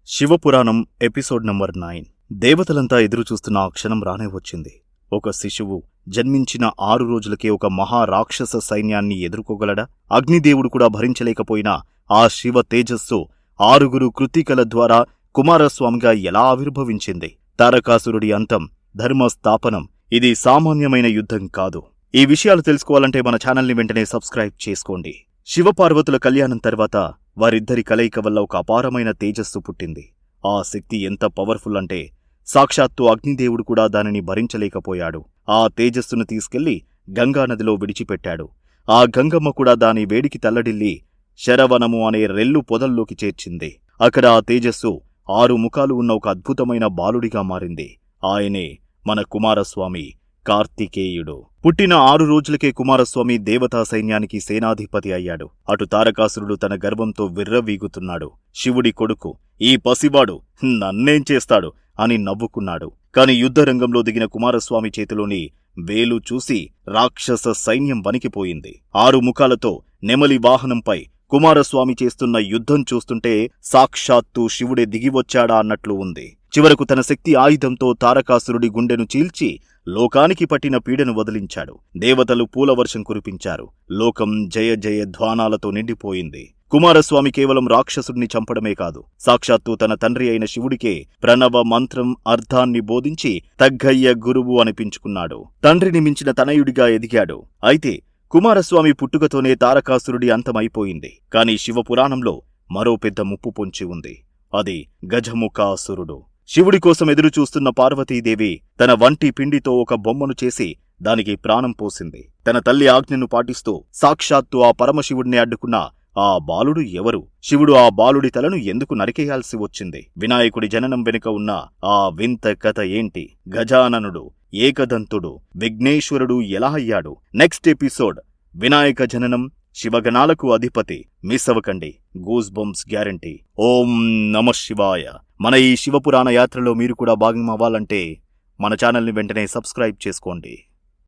Shiva Purana episode number 9. దేవతలంతా ఎదురుచూస్తున్న ఆ క్షణం రానే వచ్చింది. ఒక శిశువు జన్మించిన 6 రోజులకే ఒక మహారాక్షస సైన్యాన్ని ఎదుర్కోగలడా? అగ్నిదేవుడు కూడా భరించలేకపోయినా ఆ శివ తేజస్సు 6 కృత్తికల ద్వారా కుమారస్వామిగా ఎలా ఆవిర్భవించింది? తారకాసురుడి అంతం, ధర్మస్థాపనం, ఇది సామాన్యమైన యుద్ధం కాదు. ఈ విషయాలు తెలుసుకోవాలంటే మన ఛానల్ని వెంటనే సబ్స్క్రైబ్ చేసుకోండి. శివపార్వతుల కళ్యాణం తర్వాత వారిద్దరి కలయిక వల్ల ఒక అపారమైన తేజస్సు పుట్టింది. ఆ శక్తి ఎంత పవర్ఫుల్ అంటే సాక్షాత్తు అగ్నిదేవుడు కూడా దానిని భరించలేకపోయాడు. ఆ తేజస్సును తీసుకెళ్లి గంగానదిలో విడిచిపెట్టాడు. ఆ గంగమ్మ కూడా దాని వేడికి తల్లడిల్లి శరవణము అనే రెల్లు పొదల్లోకి చేర్చింది. అక్కడ ఆ తేజస్సు 6 ముఖాలు ఉన్న ఒక అద్భుతమైన బాలుడిగా మారింది. ఆయనే మన కుమారస్వామి కార్తికేయుడు. పుట్టిన 6 రోజులకే కుమారస్వామి దేవతా సైన్యానికి సేనాధిపతి అయ్యాడు. అటు తారకాసురుడు తన గర్వంతో విర్రవీగుతున్నాడు. శివుడి కొడుకు, ఈ పసివాడు నన్నేం చేస్తాడు అని నవ్వుకున్నాడు. కాని యుద్ధరంగంలో దిగిన కుమారస్వామి చేతిలోని వేలు చూసి రాక్షస సైన్యం వణికిపోయింది. 6 ముఖాలతో నెమలి వాహనంపై కుమారస్వామి చేస్తున్న యుద్ధం చూస్తుంటే సాక్షాత్తు శివుడే దిగివచ్చాడా అన్నట్లు ఉంది. చివరకు తన శక్తి ఆయుధంతో తారకాసురుడి గుండెను చీల్చి లోకానికి పట్టిన పీడను వదిలించాడు. దేవతలు పూలవర్షం కురిపించారు. లోకం జయ జయ ధ్వానాలతో నిండిపోయింది. కుమారస్వామి కేవలం రాక్షసుడిని చంపడమే కాదు, సాక్షాత్తు తన తండ్రి అయిన శివుడికే ప్రణవ మంత్రం అర్థాన్ని బోధించి తగ్గయ్య గురువు అనిపించుకున్నాడు. తండ్రిని మించిన తనయుడిగా ఎదిగాడు. అయితే కుమారస్వామి పుట్టుకతోనే తారకాసురుడి అంతమైపోయింది. కాని శివపురాణంలో మరో పెద్ద ముప్పు పొంచి ఉంది. అది గజముఖాసురుడు. శివుడి కోసం ఎదురుచూస్తున్న పార్వతీదేవి తన వంటి పిండితో ఒక బొమ్మను చేసి దానికి ప్రాణం పోసింది. తన తల్లి ఆజ్ఞను పాటిస్తూ సాక్షాత్తు ఆ పరమశివుడిని అడ్డుకున్న ఆ బాలుడు ఎవరు? శివుడు ఆ బాలుడి తలను ఎందుకు నరికేయాల్సి వచ్చింది? వినాయకుడి జననం వెనుక ఉన్న ఆ వింత కథ ఏంటి? గజాననుడు, ఏకదంతుడు, విఘ్నేశ్వరుడు ఎలా అయ్యాడు? నెక్స్ట్ ఎపిసోడ్ వినాయక జననం, శివగణాలకు అధిపతి. మిస్ అవ్వకండి. Goose bumps guarantee. ఓం నమః శివాయ. మన ఈ శివపురాణ యాత్రలో మీరు కూడా భాగం అవ్వాలంటే మన ఛానల్ని వెంటనే సబ్స్క్రైబ్ చేసుకోండి.